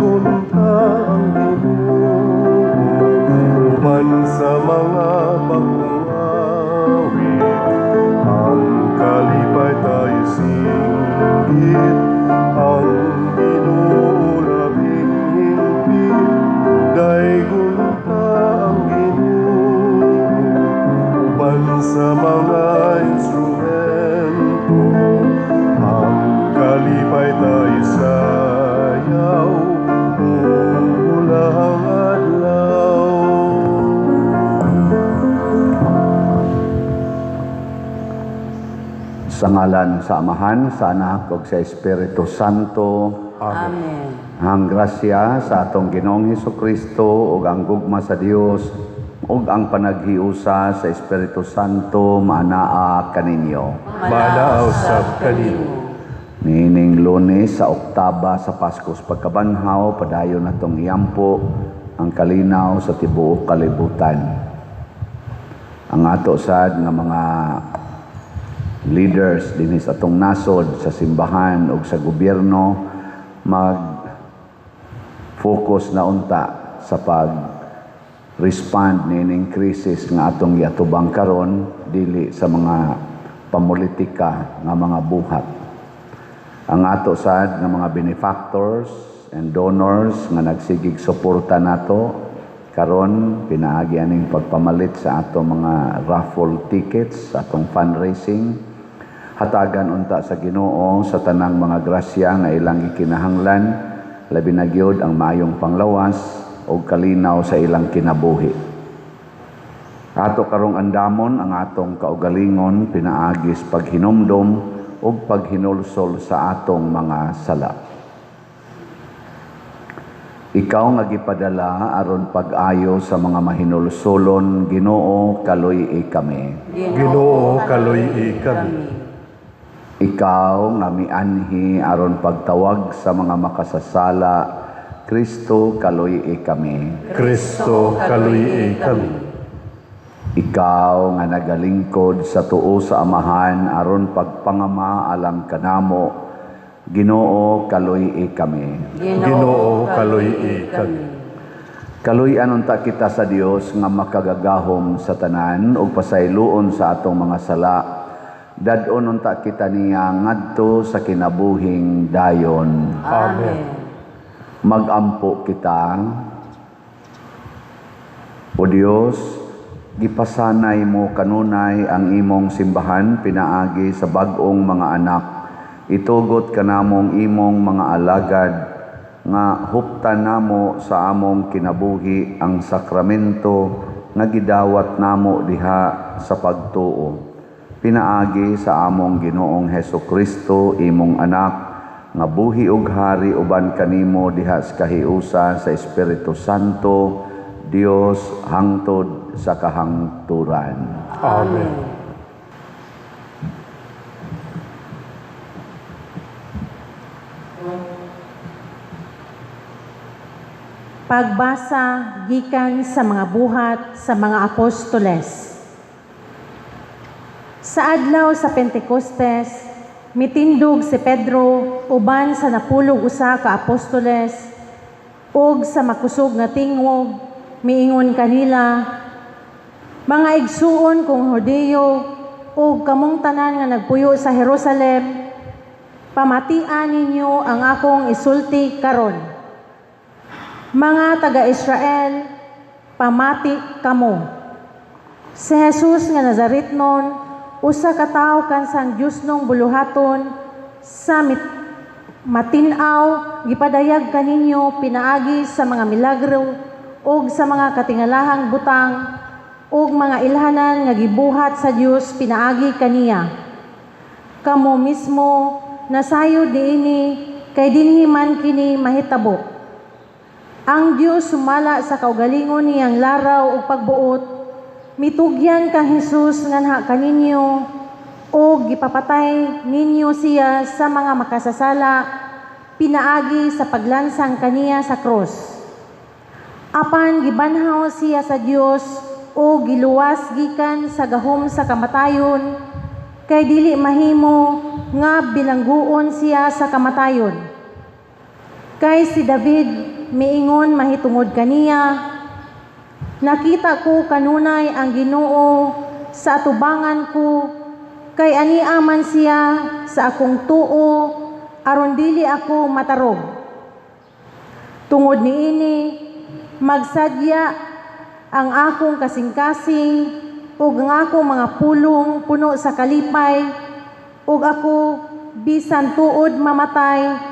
kunta ang uban sa mga bagong awit. Ang kalipay tayo singgit, ang Ginoo labing hingpit. Daygon pa ang Ginoo uban sa mga instrumento. Ang kalipay tayo sayaw, umuulang adlaw. Sa ngalan sa Amahan, sa Anak, ug sa Espiritu Santo. Amen. Ang grasya sa atong Ginoong Hesukristo ug ang gugma sa Dios ug ang panaghiusa sa Espiritu Santo maanaa kaninyo. Manaaw sab kanimo. Nining Lunes sa oktaba sa Paskos pagkabanhaw, padayon natong iyampo ang kalinaw sa tibuok kalibutan. Ang ato sad nga mga leaders dinhi sa atong nasod, sa simbahan ug sa gobyerno mag-focus na unta sa pag-respond nining krisis nga atong giatubang karon, dili sa mga pamulitika nga mga buhat. Ang ato sad nga mga benefactors and donors nga nagsigig suporta nato karon pinaagi aning pagpamalit sa ato mga raffle tickets sa atong fundraising, hatagan unta sa Ginoo sa tanang mga grasya nga ilang ikinahanglan, labi na gyud ang maayong panglawas o kalinaw sa ilang kinabuhi. Ato karong andamon ang atong kaugalingon pinaagis paghinumdom ug paghinulsol sa atong mga sala. Ikaw nga gipadala aron pag-ayo sa mga mahinulsolon, Ginoo kaluy-i kami. Ginoo kaluy-i kami. Ikaw nga mianhi aron pagtawag sa mga makasasala, Kristo kaluy-i kami. Kristo kaluy-i kami. Ikaw nga nagalingkod sa tuo sa Amahan aron pagpangama alang kanamo, Ginoo kaluy-i kami. Ginoo kaluy-i kami. Kaluy-an unta kita sa Dios nga makagagahom sa tanan ug pasayloon sa atong mga sala. Dadon unta kita niya ngadto sa kinabuhing dayon. Amen. Magampo kita. O Dios, gipasanay mo kanunay ang imong simbahan pinaagi sa bag-ong mga anak. Itugot kanamong imong mga alagad nga huptan namo sa among kinabuhi ang sakramento nga gidawat namo diha sa pagtuo. Pinaagi sa among Ginoong Hesukristo imong anak nga buhi ug hari uban kanimo diha sa kahiusa sa Espiritu Santo, Dios hangtod sa kahangturan. Amen. Pagbasa gikan sa mga buhat sa mga apostoles. Sa adlaw sa Pentecostes, mitindog si Pedro uban sa napulog usa ka apostoles ug sa makusog nga tingog miingon kanila, mga igsuon kong Hudiyo ug kamong tanan nga nagpuyo sa Jerusalem, pamatian ninyo ang akong isulti karon. Mga taga-Israel, pamati kamo. Si Jesus nga Nazaretnon, usa ka tawo kansang Dios nung buluhaton, sa matinaw, gipadayag kaninyo pinaagi sa mga milagro ug sa mga katingalahang butang ug mga ilhanan nga gibuhat sa Dios pinaagi kaniya. Kamo mismo nasayo diini kay dinhi man kini mahitabo. Ang Dios sumala sa kaugalingon niyang laraw ug pagbuot, mitugyan kang Jesus nga nha kaninyo o gipapatay ninyo siya sa mga makasasala pinaagi sa paglansang kaniya sa krus. Apan gibanhaw siya sa Dios o giluwas gikan sa gahom sa kamatayon kay dili mahimo nga bilangguon siya sa kamatayon. Kay si David miingon mahitungod kaniya, nakita ko kanunay ang Ginoo sa atubangan ko, kay ania man siya sa akong tuo, aron dili ako matarog. Tungod niini, magsadya ang akong kasing-kasing ug ang akong mga pulong puno sa kalipay, ug ako bisan tuod mamatay,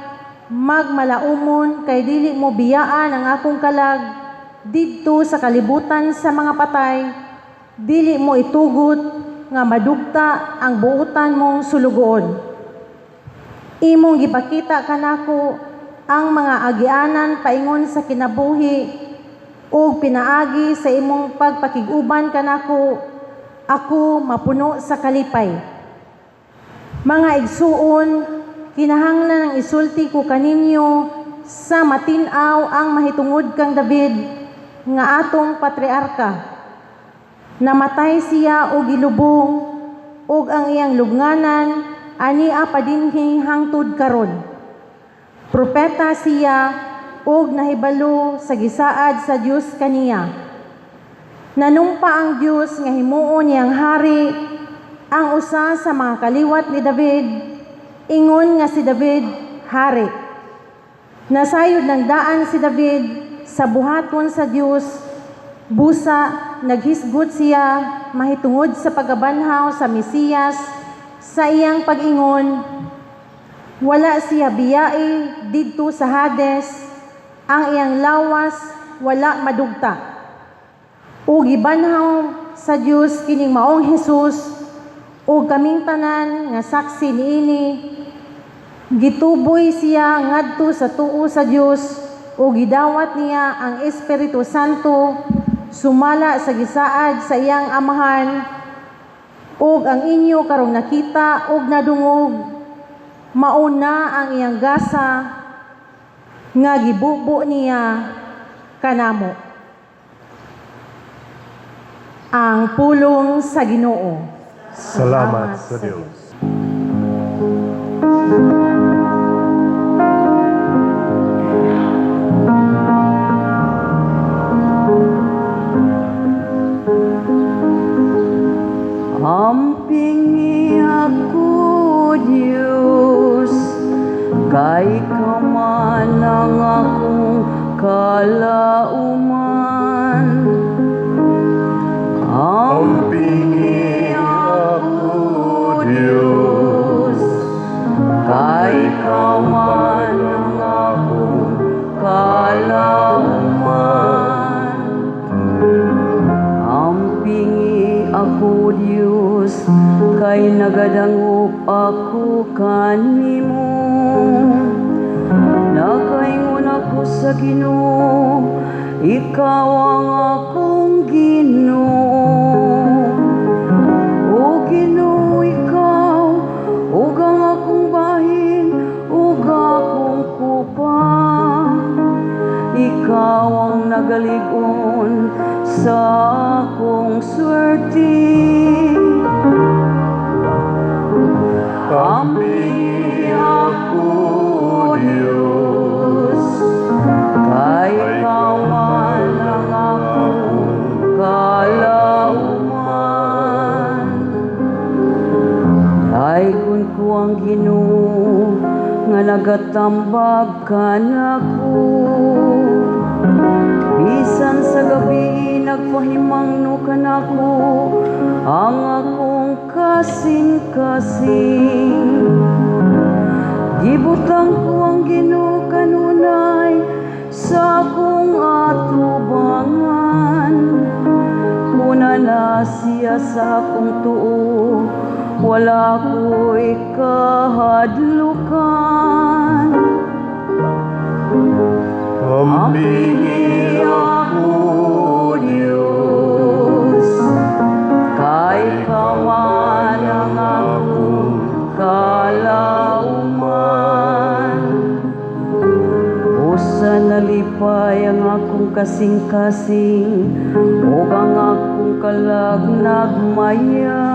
magmalaumon kay dili mo biyaan ang akong kalag didto sa kalibutan sa mga patay, dili mo itugot nga madugta ang buutan mong sulugoon. Imong gipakita kanako ang mga agianan paingon sa kinabuhi ug pinaagi sa imong pagpakiguban kanako, ako mapuno sa kalipay. Mga igsuon, kinahanglan ang isulti ko kaninyo sa matinaw ang mahitungod kang David nga atong patriarka. Namatay siya og gilubong ug ang iyang lubnganan ania pa dinhi hangtod karon. Propeta siya ug nahibalo sa gisaad sa Dios kaniya. Nanumpa ang Dios nga himuon niyang hari ang usa sa mga kaliwat ni David, ingon nga si David hari. Nasayod ng daan si David sa buhaton sa Dios, busa naghisgot siya mahitungod sa pagabanhaw sa Mesiyas sa iyang pag-ingon. Wala siya biyai didto sa Hades, ang iyang lawas wala madugta. O gibanhaw sa Dios kining maong Hesus, o kaming tanan nga saksi niini, gituboy siya ngadto sa tuo sa Dios, o gidawat niya ang Espiritu Santo sumala sa gisaad sa iyang amahan, ug ang inyo karong nakita ug nadungog, mauna ang iyang gasa nga gibubo niya kanamo. Ang pulong sa Ginoo. Salamat sa Diyos. Ampingi ako, Diyos, kay kaman ang akong kalauman. Ampingi ako, Diyos, kay kaman ang akong kalauman. Ampingi ako, Diyos, kay nagadangup ako kanimo. Nakaingon ako sa Ginoo, ikaw ang akong Ginoo. O Ginoo, ikaw, ug ang akong bahin, ug akong kupa. Ikaw ang nagalig-on sa akong swerte. ampingi ako, Diyos, kay kaman ang akong kalauman. Daigon ko ang Ginoo nga nagatambag kanako. Bisan sa gabi nagpahimangno kanako ang akong kasing-kasing. Gibutang ko ang Ginoo kanunay sa akong atubangan. Kuna na siya sa akong tuo, wala ko'y kahadlukan. ampingi ako, Diyos, kay kaman ang akong kalauman. Usa nalipay ang akong kasing-kasing, ug ang akong kalag nagmaya.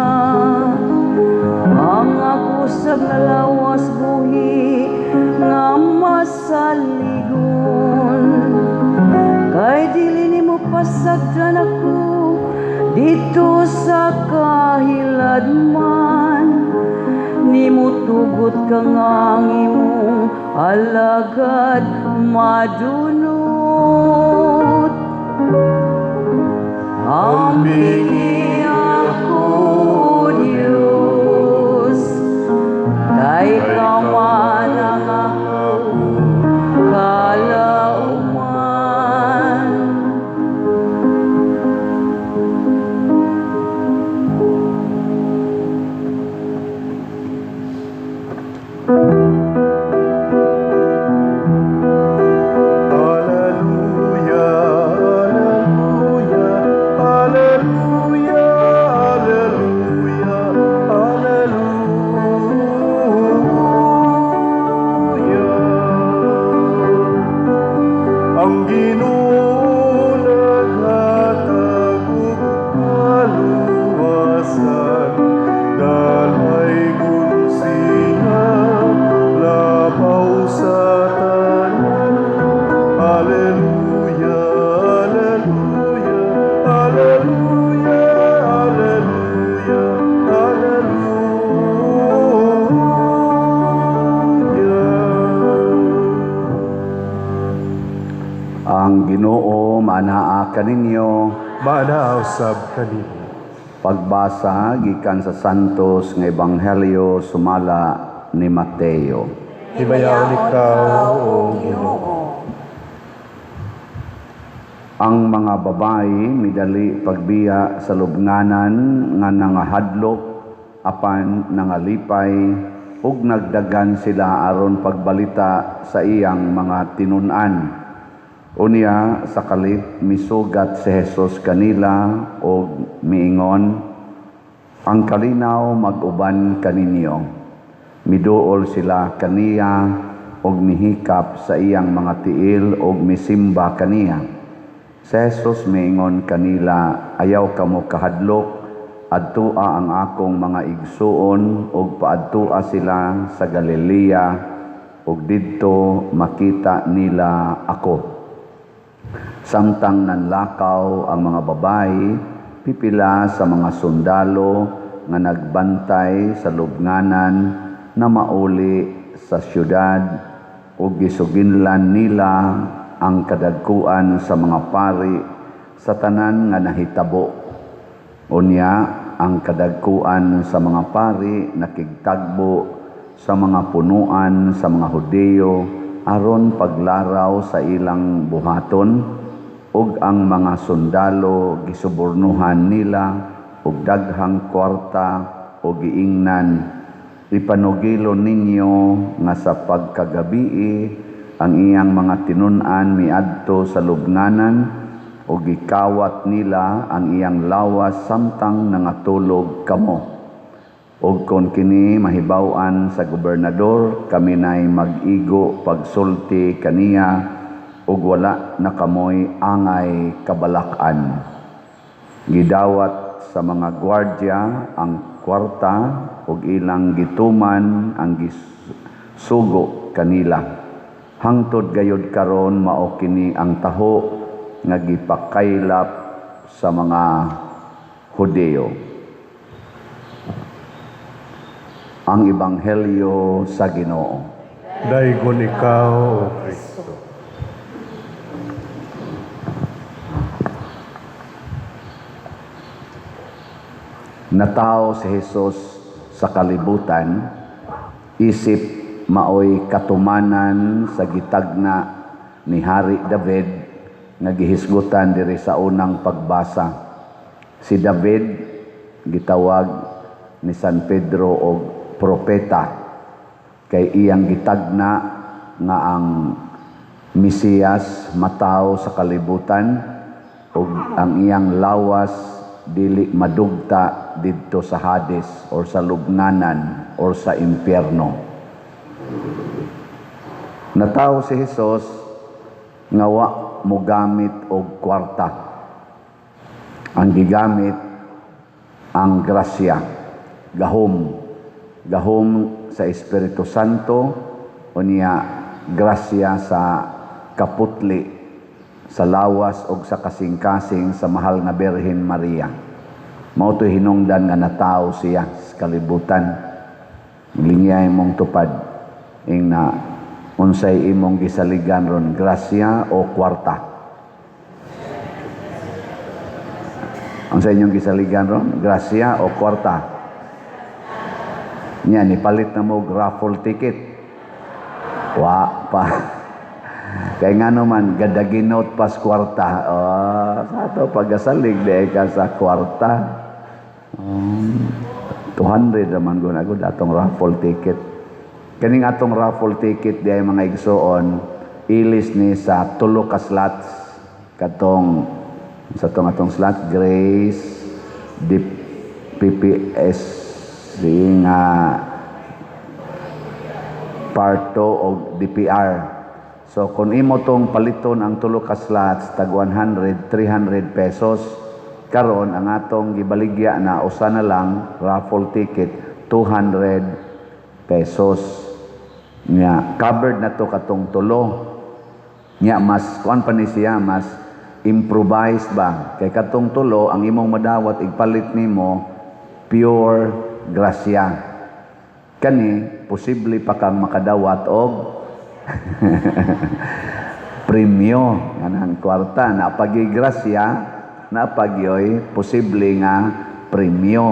Ang ako sa nalawas buhi, nga masaligon. Kay dili nimo pasagdan ako dito sa kahiladman. Nimo tugot ka nga ang imong alagad madunot. Ambingi ako, Diyos, kay kaman ang akong kalauman. Ang Ginoo naghatag og kaluwasan, dalay gunsinga labaw sa tanan. Alleluia, alleluia, alleluia, alleluia, alleluia. Ang Ginoo manaa kaninyo. Maanaaw sab kanimo. Pagbasa gikan sa Santos nga Ebanghelyo sumala ni Mateo. Himayaw ikaw, O Ginoo. Ang mga babayi midali pagbiya sa lubnganan nga nangahadlok apan nangalipay ug nagdagan sila aron pagbalita sa iyang mga tinun-an. Unya sa kalit misugat si Jesus kanila og miingon, ang kalinaw mag-uban kaninyo. Miduol sila kaniya og mihikap sa iyang mga tiil og misimba kaniya. Si Jesus miingon kanila, ayaw kamo kahadlok, adtua ang akong mga igsuon og paadtua sila sa Galilea og didto makita nila ako. Samtang nanlakaw ang mga babayi, pipila sa mga sundalo nga nagbantay sa lubnganan na mauli sa syudad ug gisuginlan nila ang kadagkuan sa mga pari sa tanan nga nahitabo. Unya ang kadagkuan sa mga pari nakigtagbo sa mga punuan sa mga Hudiyo aron paglaraw sa ilang buhaton, ug ang mga sundalo gisubornuhan nila og daghang kwarta o giingnan, ipanugilo ninyo nga sa pagkagabii ang iyang mga tinun-an miadto sa lubnganan o gikawat nila ang iyang lawas samtang nangatulog kamo. Og kon kini mahibaw-an sa gobernador, kami nay mag-igo pagsulti kaniya ug wala na kamoy angay kabalak-an. Gidawat sa mga gwardya ang kwarta ug ilang gituman ang gisugo kanila. Hangtod gayud karon mao kini ang taho nga gipakaylap sa mga Hudiyo. Ang Ebanghelyo sa Ginoo. Daigon ikaw, O Kristo. Natao si Jesus sa kalibutan, isip maoy katumanan sa gitagna ni Hari David nga gihisgutan diri sa unang pagbasa. Si David gitawag ni San Pedro og propeta kay iyang gitagna nga ang Mesiyas mataw sa kalibutan ug ang iyang lawas dili madugta didto sa Hades or sa lubnganan or sa impyerno. Natawo si Jesus nga wa mo gamit og kwarta. Ang gigamit ang grasya, gahom sa Espiritu Santo, unya grasya sa kaputli, sa lawas o sa kasing-kasing sa mahal nga Birhen Maria. Mao to hinungdan nga natao siya sa kalibutan. Linyay mong tupad ing na unsay imong gisaligan ron, grasya o kwarta. Unsay inyong gisaligan ron, grasya o kwarta? Nya nipalit na mo raffle ticket. Wa pa. Kaya nga naman, gadaginot pas kwarta. Sa ito, pagasalig, di ka sa kwarta. 200 naman guna ko datong raffle ticket. Kaning atong raffle ticket, di ay mga igsoon, ilis ni sa tulo ka slots. Katong, sa atong slot, Grace, PPS, nga Parto o DPR. So, kung imo tong paliton ang tulo ka slots, tag 100, 300 pesos, karon ang atong gibaligya na usa na lang, raffle ticket, 200 pesos. Nya, covered na to katong tulo. Nya, mas, kuan pa ni siya, mas improvised ba? Kay katong tulo, ang imong madawat, igpalit nimo, pure grasya. Kani, posible pa kang makadawat og premyo nga ng kwarta na pagigrasya na pagyoy posible nga premyo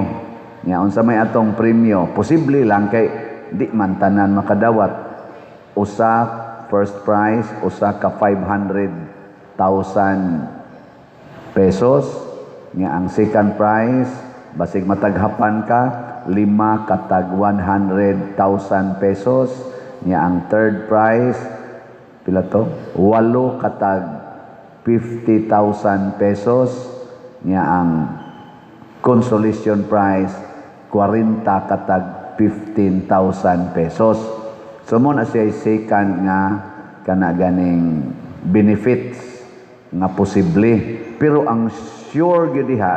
nya unsa may atong premyo posible lang kay di man tanan makadawat usa first prize usa ka 500,000 pesos nya ang second prize basig mataghapan ka 5 katag 100,000 pesos nya ang third prize pila to 8 katag 50,000 pesos nya ang consolation prize 40 katag 15,000 pesos so mo na siya second nga kana ganing benefits nga posible pero ang sure gyud diha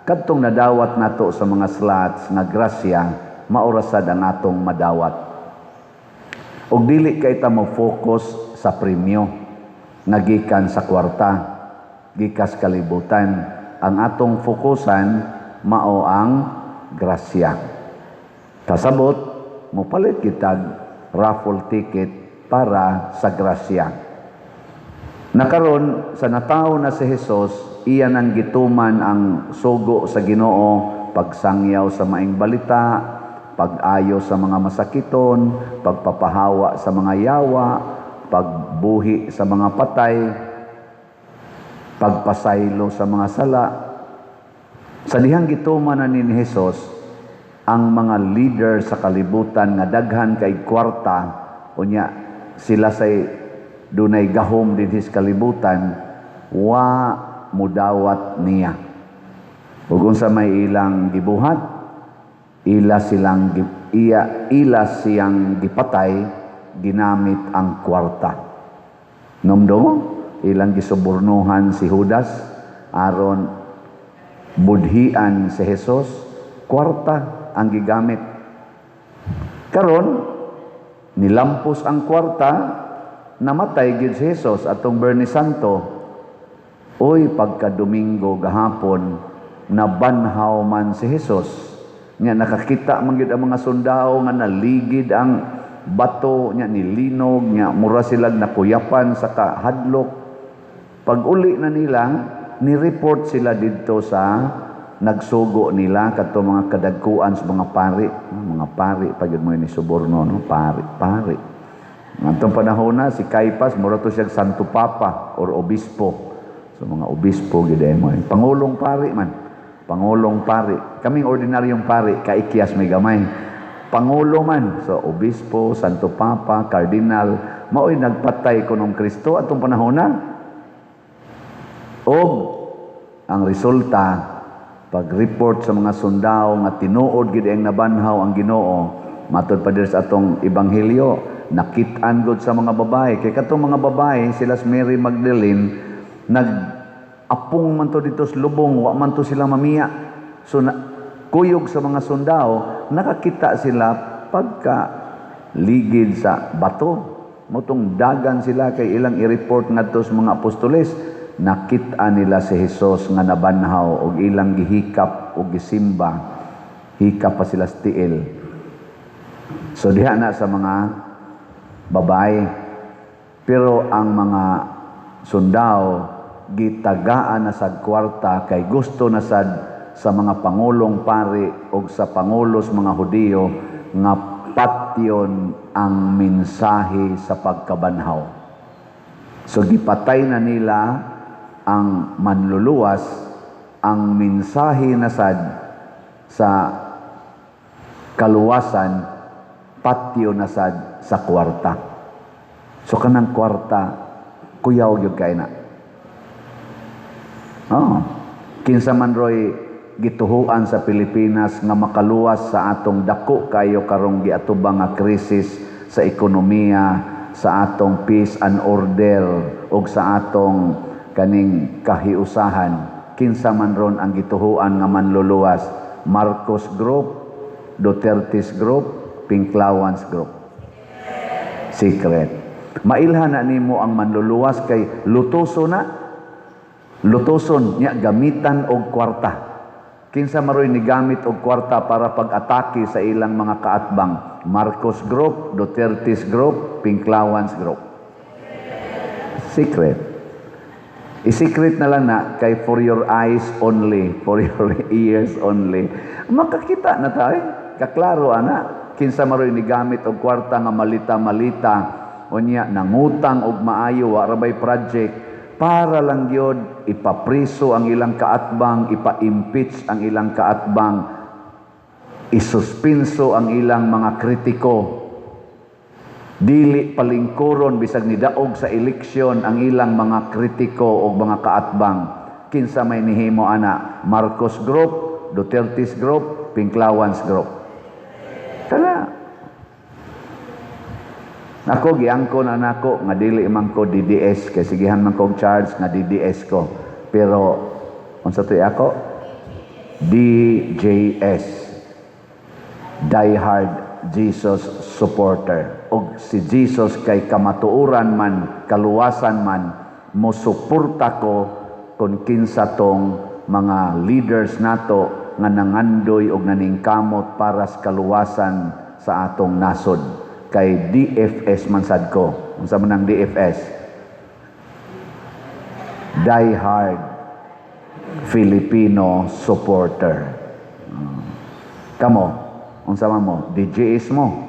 kadtong nadawat nato sa mga slots nga grasya maurasad ang atong madawat. Og dili kay ta mo focus sa premyo nga gikan sa kwarta, gikas kalibutan. Ang atong fokusan mao ang grasya. Kasabot mo palit kitag raffle ticket para sa grasya. Nakaron sa natawo na si Hesus, iya nang gituman ang sugo sa Ginoo, pagsangyaw sa maing balita, pag-ayo sa mga masakiton, pagpapahawa sa mga yawa, pagbuhi sa mga patay, pagpasaylo sa mga sala. Sa dihang gituman na ni Hesus, ang mga leader sa kalibutan nga daghan kay kwarta, unya sila say dunay gahom din his kalibutan, wa mudawat niya. Ug unsa may ilang gibuhat, ila siyang gipatay ginamit ang kwarta. Nomdo ilang gisubornuhan si Judas aron budhian si Hesus, kwarta ang gigamit. Karon nilampos ang kwarta, namatay gid si Hesus atong Biyernes Santo. Oy pagka Domingo gahapon nabanhaw man si Hesus. Nya nakakita man gyud ang mga sundao nga naligid ang bato nya nilinog nya mura silang nakuyapan sa kahadlok. Pag uli na nila ni-report sila didto sa nagsugo nila kadto mga kadagkuan sa mga pari pagid mo ni suborno no pari. Ngantong panahon na si Caiphas mura to siya Santo Papa or obispo. So mga obispo gid mo pangulong pari man. Pangulong pari. Kaming ordinaryong pari, kaikiyas may gamay. Pangulo man. So, obispo, Santo Papa, Kardinal, mao'y nagpatay kunong Kristo atong panahon na. O, ang resulta, pag-report sa mga sundao nga tinuod gid ang nabanhaw ang Ginoo, matod pa sa atong ebanghelyo, nakit-an gud sa mga babae. Kay katong mga babae, sila si Mary Magdalene, apong man to dito sa lubong, wa man to sila mamiya. So, kuyog sa mga sundao, nakakita sila pagka ligid sa bato Mutong dagan sila kay ilang i-report ngadto sa mga apostoles, nakita nila si Hesus nga nabanhaw og ilang gihikap og gisimba. Hikap pa sila sa tiil. So diha na sa mga babae. Pero ang mga sundao gitagaan na sa kwarta kay gusto na sad sa mga pangulong pari o sa pangulos mga Hudiyo nga patyon ang mensahe sa pagkabanhaw. So gipatay na nila ang manluluwas, ang mensahe na sad sa kaluwasan, patyo na sad sa kwarta. So kanang kwarta, kuyaw gyud kay na. Kinsa man roy gituhuan sa Pilipinas nga makaluwas sa atong dako kayo karong giatubang nga krisis sa ekonomiya, sa atong peace and order ug sa atong kaning kahiusahan. Kinsa man ron ang gituhuan nga manluluwas? Marcos Group, Duterte's Group, Pinklawans Group. Secret. Mailhan na nimo ang manluluwas kay lutuso na. Lutuson niya gamitan og kwarta. Kinsa maroy ni gamit og kwarta para pag-atake sa ilang mga kaatbang? Marcos Group, Duterte's Group, Pinklawans Group. Secret. I-secret na lang na kay for your eyes only, for your ears only. Makakita na tayo. Kaklaro ana. Kinsa maroy ni gamit og kwarta nga malita-malita o niya nangutang og maayo wa rabay project para lang yun ipapriso ang ilang kaatbang, ipa-impeach ang ilang kaatbang, isuspinso ang ilang mga kritiko, dili palingkuron bisag nidaog sa eleksyon ang ilang mga kritiko o mga kaatbang. Kinsa may nihimo ana? Marcos Group, Duterte's Group, Pinklawans Group. Kana ako giangko na nako nga dili man ko DDS kay sigihan man kog charge nga DDS ko. Pero unsa to ako? DJS. Die Hard Jesus Supporter. Og si Jesus kay kamatuoran man, kaluwasan man, mo suporta ko kung kinsa tong mga leaders nato nga nangandoy og naningkamot para sa kaluwasan sa atong nasod. Kay DFS man sad ko. Unsa man ang DFS? Die Hard Filipino Supporter. Kamo, unsa man mo? DJS mo.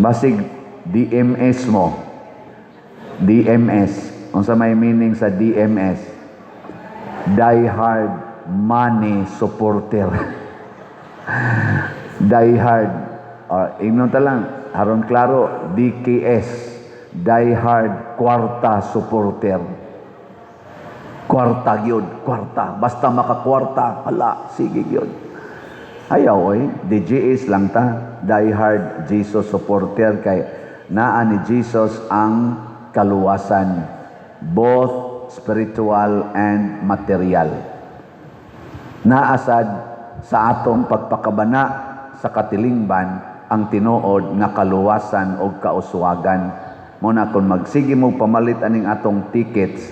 Basig DMS mo. DMS. Unsa may meaning sa DMS? Die Hard Money Supporter. Die Hard, ingnon ta lang, haron klaro, DKS, Die Hard Kwarta Supporter. Kwarta gyud, kwarta. Basta makakwarta, hala, sige gyud. Ayaw DJS lang ta, Die Hard Jesus Supporter kay naa ni Jesus ang kaluwasan, both spiritual and material. Naasad sa atong pagpakabana sa katilingban ang tinuod nga kaluwasan o kauswagan. Muna kung magsige mo pamalit aning atong tickets,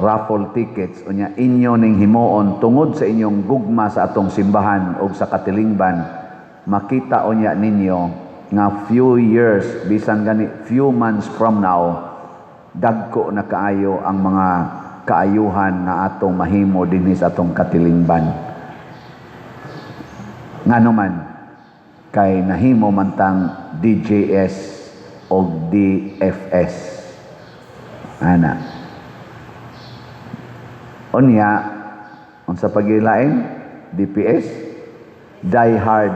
raffle tickets, unya inyo ning himuon tungod sa inyong gugma sa atong simbahan o sa katilingban, makita unya ninyo nga few years, bisan gani few months from now, dagko na kaayo ang mga kaayuhan na atong mahimo dinhi sa atong katilingban. Nga naman, kay nahimo man tang DJS o DFS. Ana. Unya, unsa pagilain? DPS? Die Hard.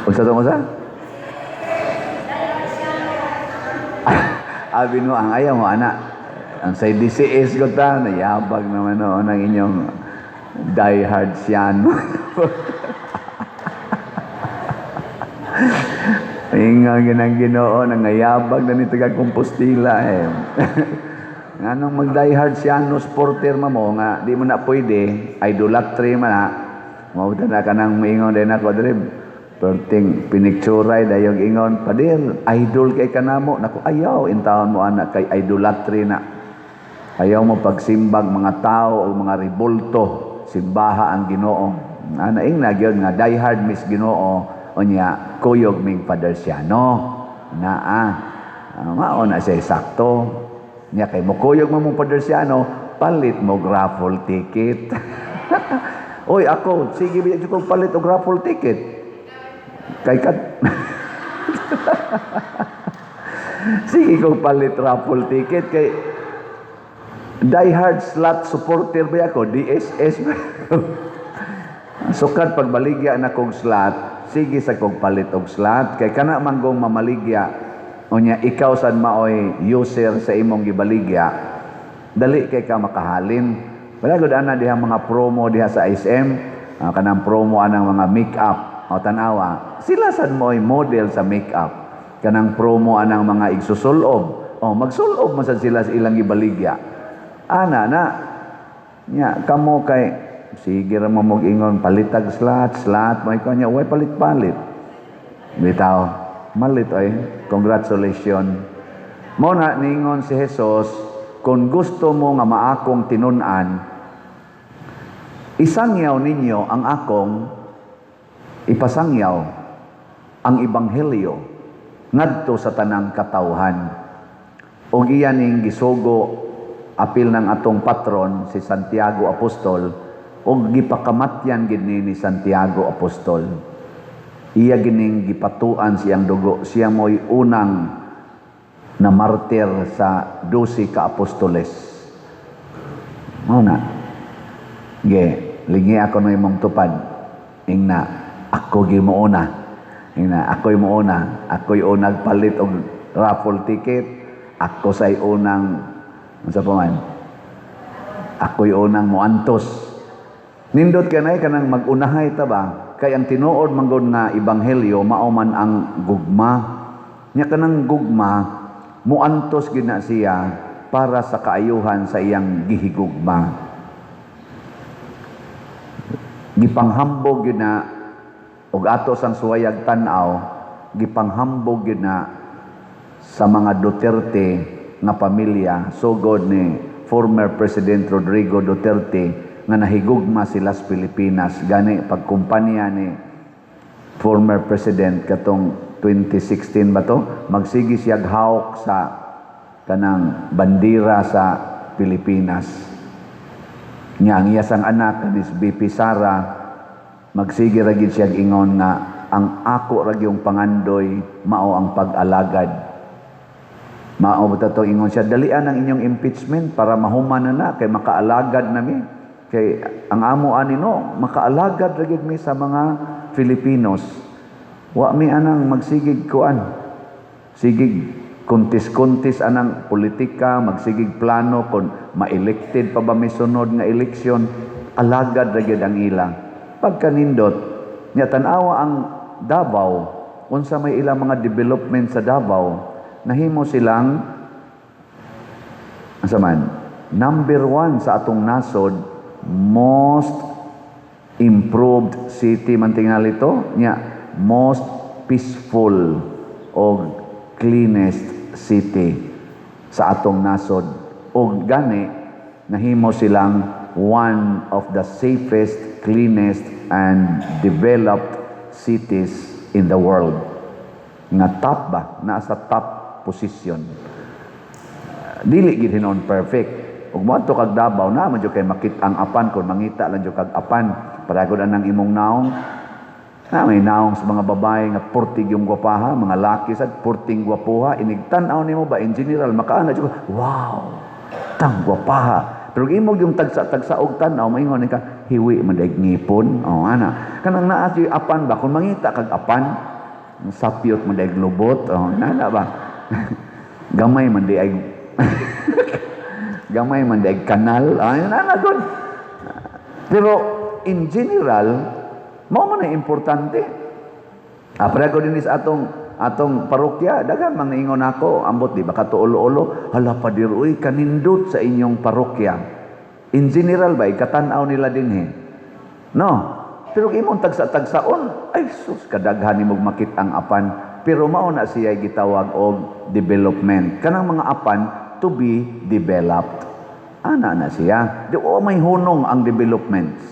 Unsa to unsa? Abi no ang ayaw mo ana. Ang say DCS ko ta, nayabag naman no ang inyong Die Hard Siano. Inga ginang Ginoo nangayabag na ni taga Compostela Nganong mag Die Hard Siano supporter mo nga di mo na pwede, idolatry man na. Mauta na ka nang maingon din ako diri. Perting pinicturay dayong ingon, padir, idol kay kanamo. Naku, ayaw, intawon mo anak kay idolatry na. Ayaw mo pagsimbag mga tao o mga ribulto, simbaha ang Ginoo. Naing na gyud nga diehard Miss Ginoo unya kuyog ming Padersiano. Mao na siya sakto. Nya kay mo kuyog mo mong Padersiano, palit mo raffle ticket. Oy ako, sige biya ko palit og raffle ticket. Kay kat sige ko palit raffle ticket kay diehard slot supporter ba ako, DSS ba? Sukad pagbaligya na kong slot, sige sa kong palit og slot kay kana manggong mamaligya unya ikaw sad maoy user sa imong gibaligya, dali kay ka makahalin. Wala gud ana diha mga promo diha sa SM, kanang promo anang mga makeup o tanawa. Sila sad mo'y model sa makeup. Kanang promo anang mga igsusulob. O magsulob man sad sila sa ilang gibaligya. Ana na nya kamo kay sige ra mo ingon palitag slot mo ikaw nya way palit-palit. Bitaw, malit oy. Congratulations. Mo na ningon si Jesus, kung gusto mo nga maakong tinun-an, isangyaw ninyo ang akong ipasangyaw ang ebanghelyo ngadto sa tanang katawhan. Og iyan ning gisugo apil ng atong patron si Santiago Apostol og gipakamatyan gid ni Santiago Apostol. Iya gining gipatuan siyang dugo, siya mo'y unang na martir sa 12 ka apostoles. Mao na. Lingi ako no imong tupad. Ingna ako gi mo una. Ingna ako'y mo una. Ako'y unang palit og raffle ticket. Ako say unang unsa pa man. Ako'y unang moantos. Nindot kanay kanang mag-unahay ta ba? Kay ang tinuod manggod nga ebanghelyo mao man ang gugma. Nya kanang gugma muantos gid na siya para sa kaayuhan sa iyang gihigugma. Gipanghambog gid na og ato sang suwayag tan-aw, gipanghambog gid na sa mga Duterte nga pamilya sugod ni former President Rodrigo Duterte nga nahigugma sila sa Pilipinas gani pagkumpanya ni former president katong 2016 ba to magsigi siya hawk sa kanang bandera sa Pilipinas. Nya ang iya sang anak ni BP Sara magsigi ra gid siya ingon nga ang ako ra yung pangandoy mao ang pag-alagad. Mao ba to ingon siya dalian ang inyong impeachment para mahuman na kay makaalagad nami. Kay ang amo ani no makaalagad ra gid mi sa mga Filipinos. Wa mi anang magsigig kuan. Sigig kuntis-kuntis anang politika, magsigig plano kon ma-elected pa ba may sunod nga eleksyon, alagad ra gyud ang ila. Pagkanindot nya tan-awa ang Davao, unsa may ilang mga development sa Davao, nahimo silang asa man, number 1 sa atong nasod, most improved city man tingali ito nya most peaceful o cleanest city sa atong nasod o gani nahimo silang one of the safest, cleanest and developed cities in the world. Nga top ba, nasa top position. Dili gid hinon perfect. Ug moadto kag Davao na man jud kay makit-ang apan kun mangita lang jud kag apan paragod anang imong naong. Na may naong sa mga babae nga portig yung gwapaha, mga laki sad porting gwapuha, inigtan-aw nimo ba in general makaana jud wow. Tang gwapaha. Pero imong yung tagsa og tan-aw maingon ka hiwi man daig ngipon. Oh ana. Kanang naa si apan ba kun mangita kag apan sapyot man daig lubot. Oh nana ba. Gamay man daig gamay man daig kanal. Ay nana gud. Pero in general mao man ang importante. Para ko dinis atong parokya, daghan mang ingon ako, ambot di ba katuulo-ulo, hala padir uy kanindot sa inyong parokya. In general ba ikatan-aw nila dinhi? No. Pero imong tagsa-tagsaon, ay sus, kadaghan nimog makit ang apan. Pero mao na siya gitawag og development. Kanang mga apan to be developed. Ana na siya. Di o may hunong ang developments.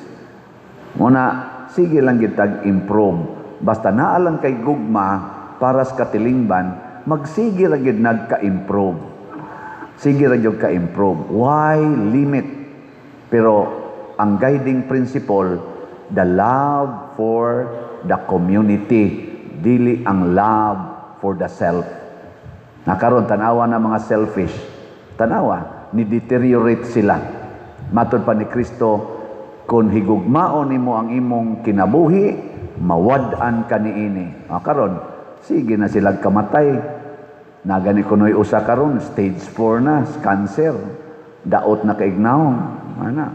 Muna, sige lang gitag improve. Basta naalang kay gugma para sa katilingban, magsige ra gyud nagka-improve. Sige ra gyud ka-improve. Why limit? Pero ang guiding principle, the love for the community, dili ang love for the self. Nakaroon, tanawa na mga selfish. Tanawa, ni-deteriorate sila. Matod pa ni Kristo, kung higugmaon nimo ang imong kinabuhi, mawad-an ka niini. Karon, sige na sila kamatay. Nagani kunoy usa karon, stage 4 na, cancer. Daot na kaignaw. Ana.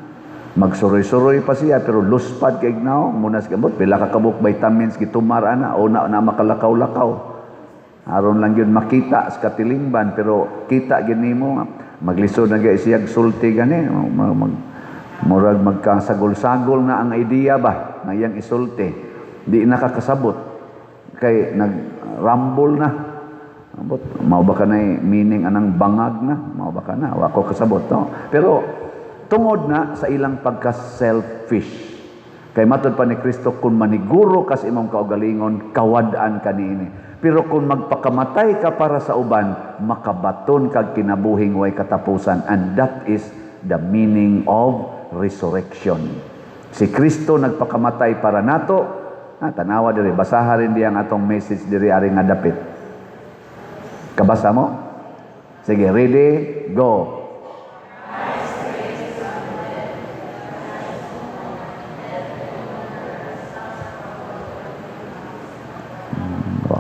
Magsuroy-suroy pa siya, pero luspad kaignaw. Muna sa gamot, pila ka kabuk vitamins, gitumar ana, o na makalakaw-lakaw. Aron lang yun makita sa katilingban, pero kita gini mo, maglisod na gaya siya, sulti gani, murag magkasagol-sagol na ang idea ba, na iyang isulti. Di nakakasabot, kay nag-rumble na. Mao ba ka na meaning anang bangag na? Mao ba ka na? Wako kasabot, no? Pero, tungod na sa ilang pagka-selfish. Kay matod pa ni Kristo, kung maniguro ka sa imong kaugalingon, kawad-an ka niini. Pero kung magpakamatay ka para sa uban, makabaton kag kinabuhing way katapusan. And that is the meaning of resurrection. Si Kristo nagpakamatay para nato. Tanawa diri, basaha rin diyan atong message diri ari nga dapit. Kabasa mo? Sige, ready, go.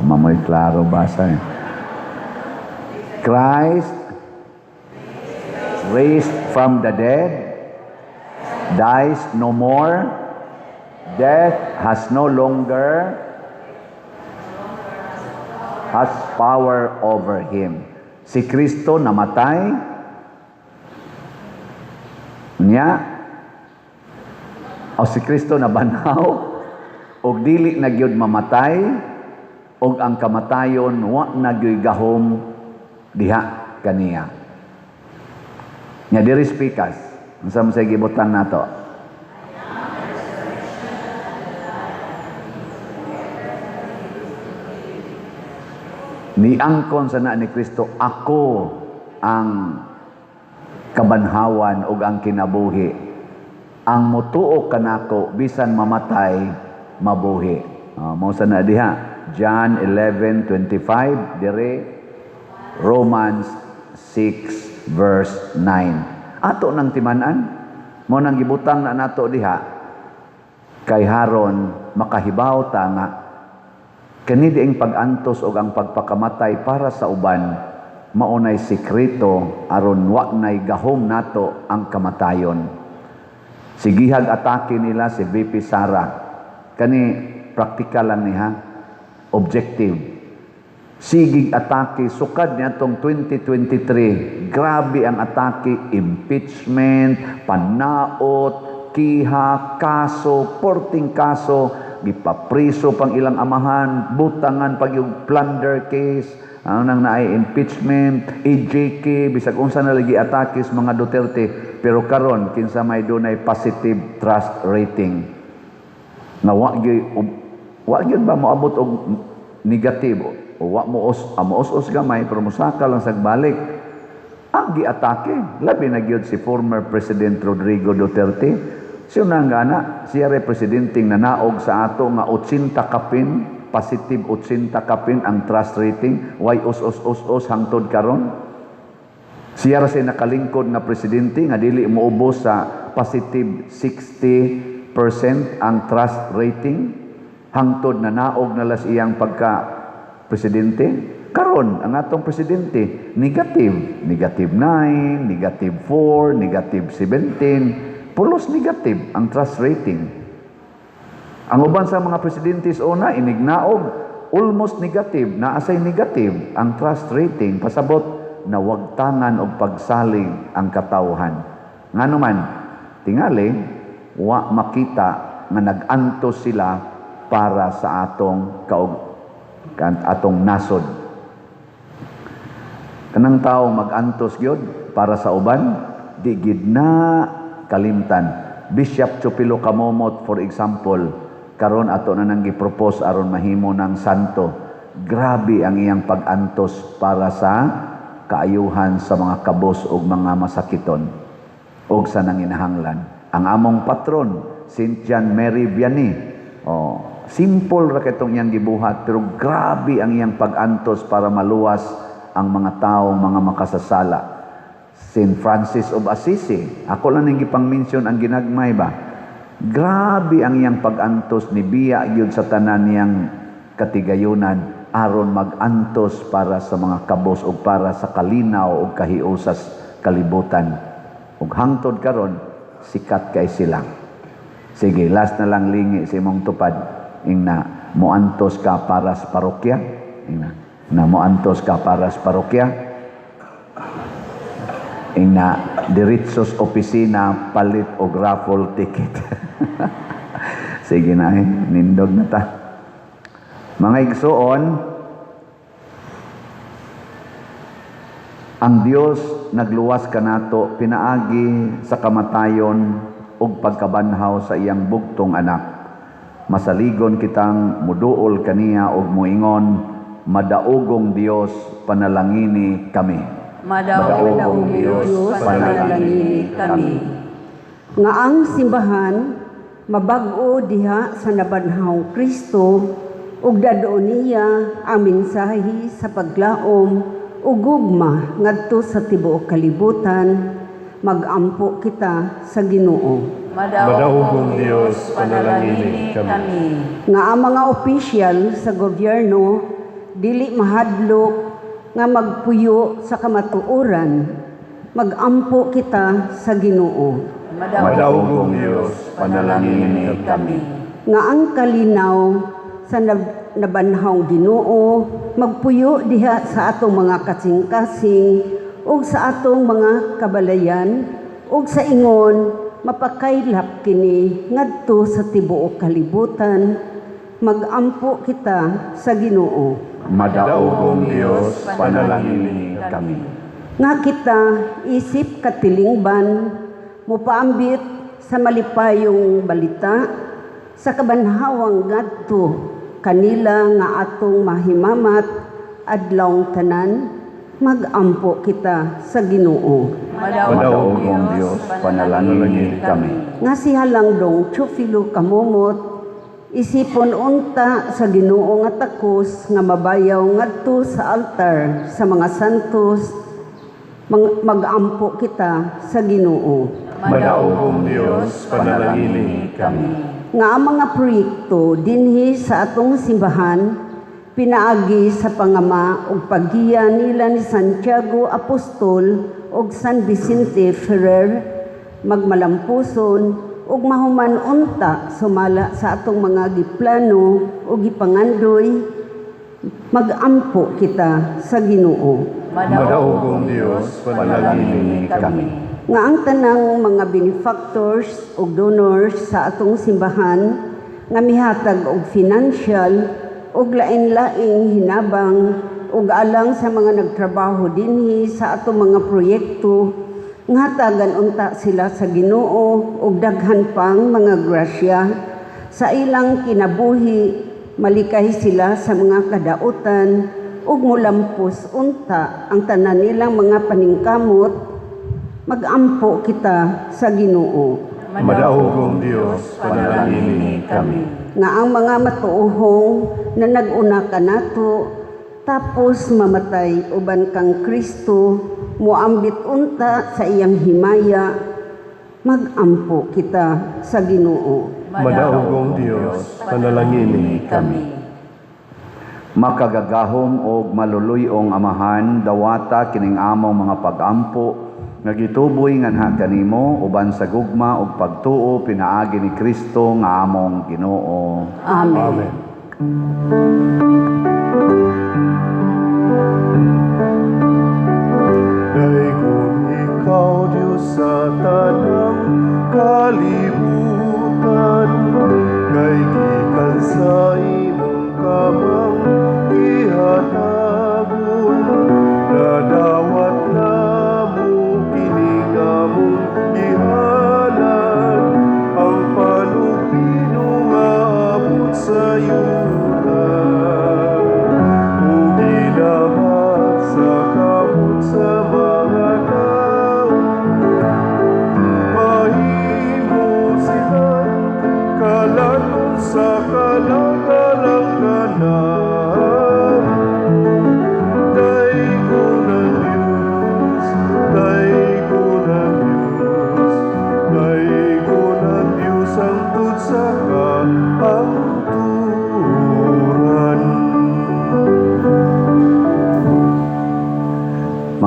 Mamoy klaro basa. Christ raised from the dead, dies no more, death has no longer has power over him. Si Kristo namatay niya, o si Kristo nabanaw, o dili na gyud mamatay, og ang kamatayon wa nagyoy gahom diha kaniya. Nya diri speakas, unsa man say gibutan nato? Niangkon sa na ni Kristo, ako ang kabanhawan ug ang kinabuhi. Ang motuo kanako bisan mamatay mabuhi. Mao sa na diha. John 11:25, dire Romans 6 verse 9. Ato nang timan-an, mo nang gibutang na nato diha, kay haron makahibaw ta nga kani diing pag-antos og ang pagpakamatay para sa uban maunay sikreto aron wa nay gahom nato ang kamatayon. Sigihag atake nila si VP Sara. Kani praktikal lang niha. Objective. Sigig atake, sukad niya itong 2023. Grabe ang atake, impeachment, panaot, kiha, kaso, porting kaso, gipapriso pang ilang amahan, butangan pag yung plunder case, nang naay impeachment, EJK, bisag unsa na lagi atake sa mga Duterte. Pero karon kinsa may dunay positive trust rating. Na wa gyud ba moabot og negatibo o wa mo os gamay pero musaka lang sagbalik ang giatake labi na gyud si former President Rodrigo Duterte. Siya nang gana siya representing nanaog sa ato nga 80 kapin positive 80 kapin ang trust rating. Why os hangtod karon siya ra siya nakalingkod nga presidente nga dili moubos sa positive 60% ang trust rating. Hangtod na naog nalas iyang pagka-presidente. Karon ang atong presidente, negative. Negative 9, negative 4, negative 17. Pulos negative ang trust rating. Ang uban sa mga presidente una, inignaog, almost negative. Naasay negative ang trust rating. Pasabot na wagtangan o pagsalig ang katawhan. Nga naman, tingali, wa makita nga nag-antos sila para sa atong atong nasod. Kanang tao mag-antos gyud para sa uban, di gid na kalimtan. Bishop Chupilo Kamomot, for example, karon ato na nang gi-propose aron mahimo ng santo. Grabe ang iyang pag-antos para sa kaayuhan sa mga kabos ug mga masakiton ug sa nanginahanglan. Ang among patron, St. John Mary Vianney, simple ra kitong iyang gibuhat, pero grabe ang iyang pag-antos para maluwas ang mga tao, mga makasasala. St. Francis of Assisi, ako lang yung gipang-mention ang ginagmay ba? Grabe ang iyang pag-antos ni biya yun sa tanan niyang katigayunan aron mag-antos para sa mga kabos o para sa kalinaw o kahiusas kalibutan. Ug hangtod karon sikat kay sila. Sige, last na lang lingi sa imong tupad ingna moantos ka para sa parokya. Ingna na moantos ka para sa parokya. Ingna diretsos opisina palit og raffle ticket. Sige na nindog na ta. Mga igsoon, ang Dios nagluwas kanato pinaagi sa kamatayon ug pagkabanhaw sa iyang bugtong anak. Masaligon kitang muduol kaniya ug muingon, madaugong Dios panalangini kami. Madaugong Diyos, panalangini kami. Nga ang simbahan, mabag-o diha sa nabanhaw Kristo, ug dadoon niya ang mensahe sa paglaom ug gugma ngadto sa tibuok kalibutan, magampo kita sa Ginoo. Madaugong Diyos, panalangini kami. Nga ang mga opisyal sa gobyerno dili mahadlok nga magpuyo sa kamatuoran, magampo kita sa Ginoo. Madaugong Diyos, panalangini kami. Nga ang kalinaw sa nabanhaw Ginoo magpuyo diha sa atong mga kasing-kasing ug sa atong mga kabalayan ug sa ingon mapakaylap kini ngadto sa tibuok kalibutan, magampo kita sa Ginoo. Madaugong Diyos panalangini kami. Nga kita isip katilingban mopaambit sa malipayong balita sa kabanhawang ngadto kanila nga atong mahimamat adlawng tanan, magampo kita sa Ginoo. Madaugong Diyos panalangini kami. Nga si Halangdong Chupilo Kamomot, isipon unta sa Ginoo nga takos nga mabayaw ngadto sa altar sa mga santos, magampo kita sa Ginoo. Madaugong Diyos, panalangini kami. Nga ang mga proyekto dinhi sa atong simbahan pinaagi sa pangama ug paggiya nila ni Santiago Apostol ug San Vicente Ferrer magmalampuson ug mahuman unta sumala sa atong mga giplano ug gipangandoy, magampo kita sa Ginoo. Madaugong Diyos, panalangini kami. Nga ang tanang mga benefactors ug donors sa atong simbahan nga mihatag og financial ug lain-laing hinabang ug alang sa mga nagtrabaho dinhi sa atong mga proyekto, nga hatagan unta sila sa Ginoo ug daghan pang mga grasya sa ilang kinabuhi, malikay sila sa mga kadautan ug mulampos unta ang tanan nilang mga paningkamot, magampo kita sa Ginoo. Madaugong Diyos, panalangini kami. Nga ang mga matuohong na nag-una kanato tapos mamatay uban kang Kristo, muambit unta sa iyang himaya, magampo kita sa Ginoo. Madaugong Diyos, panalangini kami. Makagagahom og maluluyong amahan, dawata kining among mga pagampo nga gituboy nganha kanimo uban sa gugma ug pagtuo pinaagi ni Kristo nga among Ginoo. Amen. Daigong ikaw, Diyos sa tanang kalibutan,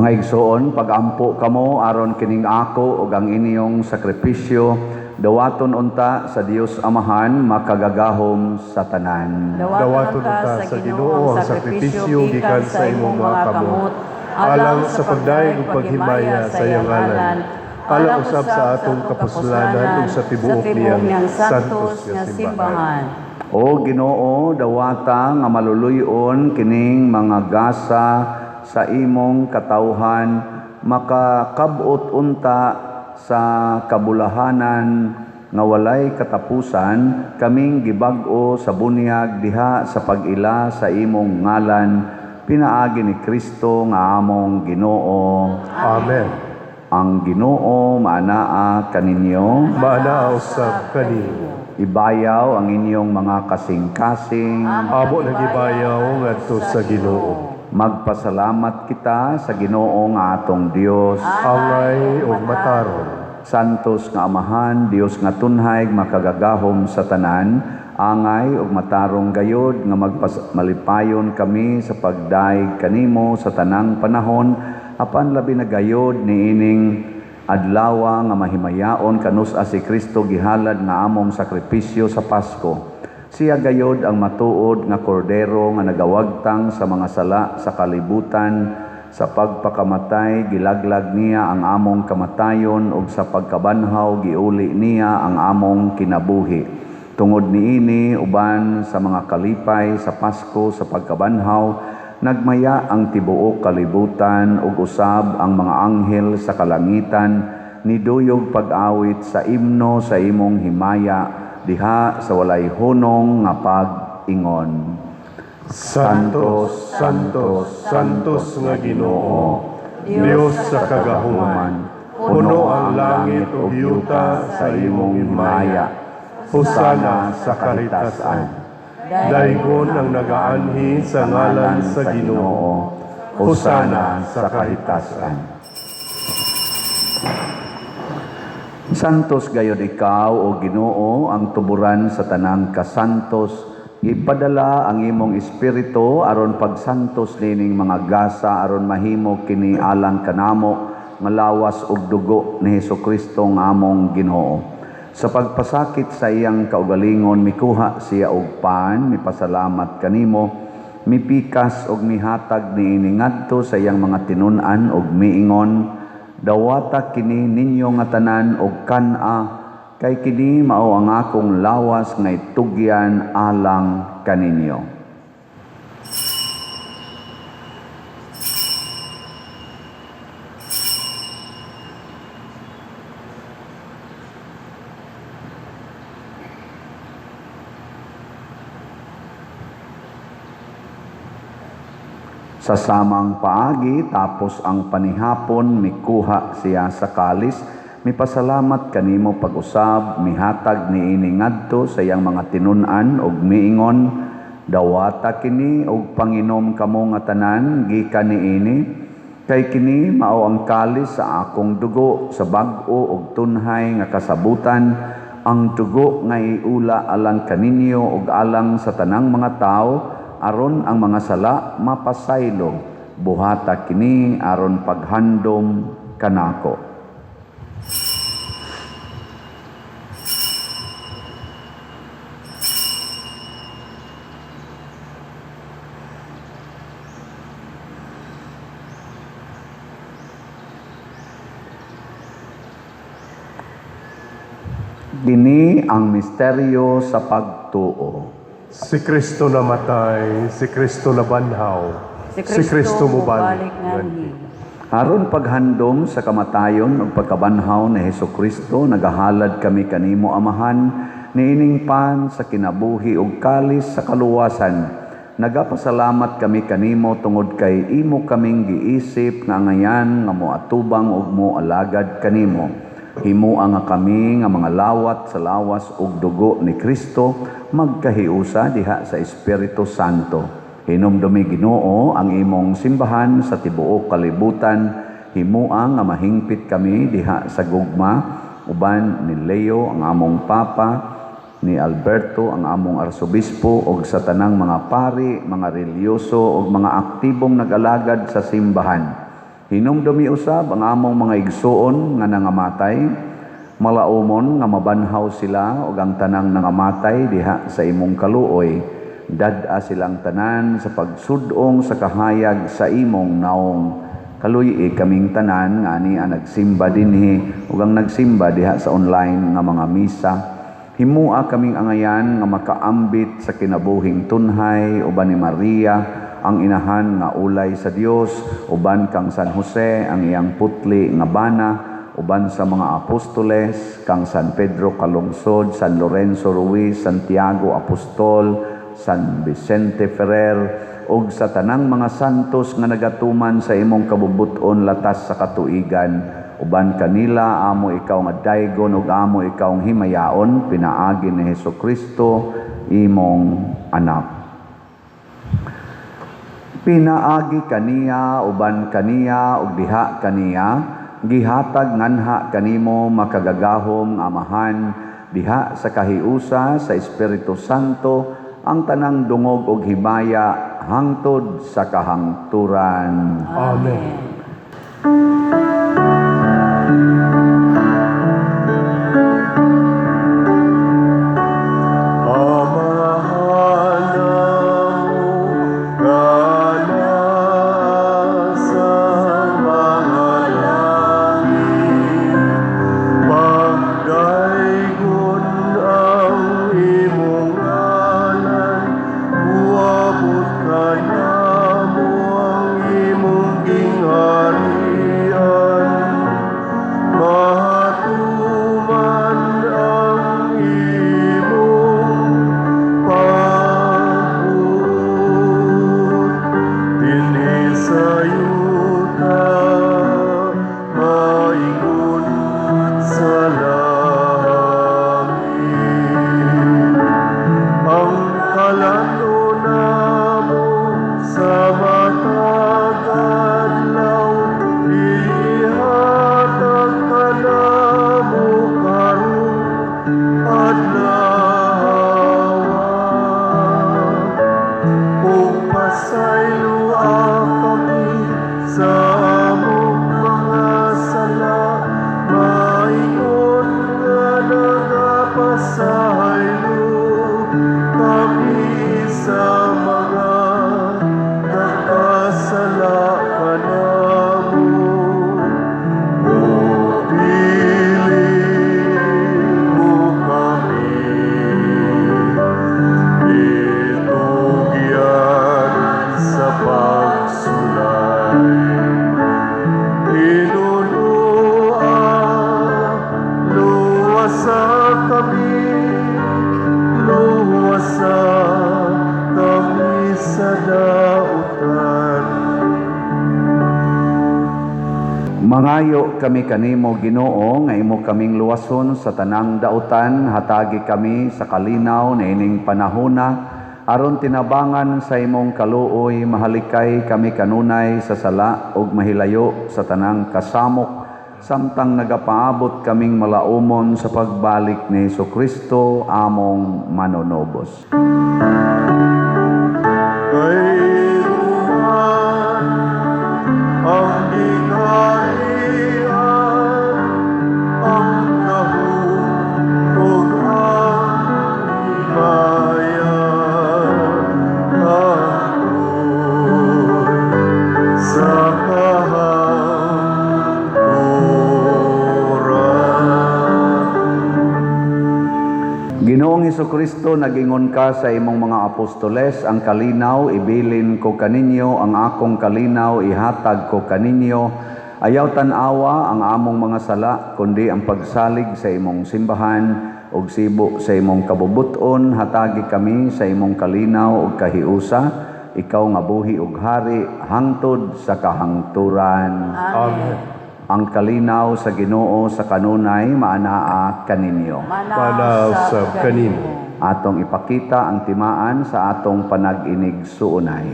Mga igsoon, pagampo kamo aron kining ako ug ang inyong sakripisyo dawaton unta sa Dios Amahan makagagahom sa tanan. Dawaton ta sa Ginoo ang sakripisyo gikan sa imong mga kamot, alang sa pagdaig ug paghimaya sa iyang ngalan, alang usab sa atong kapuslanan ug sa tibuok niyang santos nga simbahan. O Ginoo, dawata nga maluluyon kining mga gasa sa imong katawhan, makakabot unta sa kabulahanan nga walay katapusan, kaming gibag-o sa bunyag diha sa pag-ila sa imong ngalan, pinaagi ni Kristo nga among Ginoo. Amen. Ang Ginoo maanaa kaninyo, Maanaa usab kanimo. ibayaw ang inyong mga kasing-kasing, Amo nagibayaw ngadto sa Ginoo. magpasalamat kita sa Ginoo nga atong Dios. Angay ug mataron. Santos nga Amahan, Dios nga tunhay makagagahom sa tanan, angay ug matarong gayod nga malipayon kami sa pagdaig kanimo sa tanang panahon, apan labi na gayod niining adlaw nga mahimayaon kanusa si Kristo gihalad nga among sakripisyo sa Pasko. Siya gayod ang matuod nga kordero nga nagawagtang sa mga sala sa kalibutan. Sa pagpakamatay gilaglag niya ang among kamatayon ug sa pagkabanhaw giuli niya ang among kinabuhi. Tungod niini uban sa mga kalipay sa Pasko sa pagkabanhaw, nagmaya ang tibuok kalibutan ug usab ang mga anghel sa kalangitan niduyog pag-awit sa imno sa imong himaya diha sa walay hunong nga pag-ingon. Santos, Santos, Santos nga Ginoo, Dios sa kagahuman, puno ang langit ug yuta sa imong himaya. Husana sa kahitasan. Daigon ang nagaanhi sa ngalan sa Ginoo. Husana sa kahitasan. Santos gayod ikaw o Ginoo ang tuburan sa tanang kasantos, ipadala ang imong espiritu aron pagsantos nining mga gasa aron mahimo kini alang kanamo nga lawas ug dugo ni Hesukristo nga among Ginoo. Sa pagpasakit sa iyang kaugalingon mikuha siya og pan, mipasalamat kanimo, mipikas og mihatag niini ngadto sa iyang mga tinun-an og miingon, dawata kini ninyo nga tanan og kan-a, kay kini mao ang akong lawas nga itugyan alang kaninyo. Sa samang paagi tapos ang panihapon mikuha siya sa kalis, mipasalamat kanimo pag-usab, mihatag niini ngadto sa iyang mga tinun-an og miingon, dawata kini og panginom kamo nga tanan gikan niini, kay kini mao ang kalis sa akong dugo sa bag-o og tunhay nga kasabutan, ang dugo nga iula alang kaninyo ug alang sa tanang mga tao, aron ang mga sala mapasaylo, buhata kini aron paghandom kanako. Dini ang misteryo sa pagtuo. Si Kristo namatay, si Kristo nabanhaw, si Kristo mubalik nganhi. Aron paghandom sa kamatayon ug pagkabanhaw ni Hesukristo, nagahalad kami kanimo Amahan, niining pan sa kinabuhi ug kalis sa kaluwasan. Nagapasalamat kami kanimo tungod kay imo kaming giisip nga ngayan nga moatubang ug moalagad kanimo. Himo nga kami nga mga lawat sa lawas ug dugo ni Kristo magkahiusa diha sa Espiritu Santo. Hinumdumi Ginoo ang imong simbahan sa tibuok kalibutan, himuang nga mahingpit kami diha sa gugma uban ni Leo ang among papa, ni Alberto ang among arsobispo ug sa tanang mga pari, mga reliyoso ug mga aktibong nag-alagad sa simbahan. Hinumdumi usab ang among mga igsuon nga nangamatay, malaumon nga mabanhaw sila ug ang tanang nangamatay diha sa imong kaluoy. Dad-a silang tanan sa pagsudong sa kahayag sa imong naong. Kaluy kaming tanan nga ani ang nagsimba dinhi ug ang nagsimba diha sa online nga mga misa. Himua kaming angayan nga makaambit sa kinabuhing tunhay uban ni Maria ang inahan nga ulay sa Dios, uban kang San Jose ang iyang putli nga bana, uban sa mga apostoles kang San Pedro Calungsod, San Lorenzo Ruiz, Santiago Apostol, San Vicente Ferrer, ug sa tanang mga santos nga nagatuman sa imong kabubuton latas sa katuigan. Uban kanila amo ikaw nga daygon ug amo ikaw ang himayaon pinaagi ni Hesukristo imong anak. Pinaagi kaniya uban kaniya ug diha kaniya gihatag nganha kanimo makagagahom nga amahan diha sa kahiusa sa Espiritu Santo ang tanang dungog ug himaya hangtod sa kahangturan. Amen. Mangayo kami kanimo Ginoo nga imo kaming luwason sa tanang dautan, hatagi kami sa kalinaw na ining panahona aron tinabangan sa imong kaluoy mahalikay kami kanunay sa sala ug mahilayo sa tanang kasamok samtang nagapaabot kaming malaumon sa pagbalik ni Hesukristo among manonobos. Ginoong Hesukristo, nagingon ka sa imong mga apostoles, ang kalinaw ibilin ko kaninyo, ang akong kalinaw ihatag ko kaninyo. Ayaw tan-awa ang among mga sala, kundi ang pagsalig sa imong simbahan ug sibo sa imong kabubuton. Hatagi kami sa imong kalinaw ug kahiusa, ikaw nga buhi ug hari hangtod sa kahangturan. Amen. Ang kalinaw sa Ginoo sa kanunay maanaa kaninyo. Manaw sa kanimo. Atong ipakita ang timaan sa atong panag-inig suunay.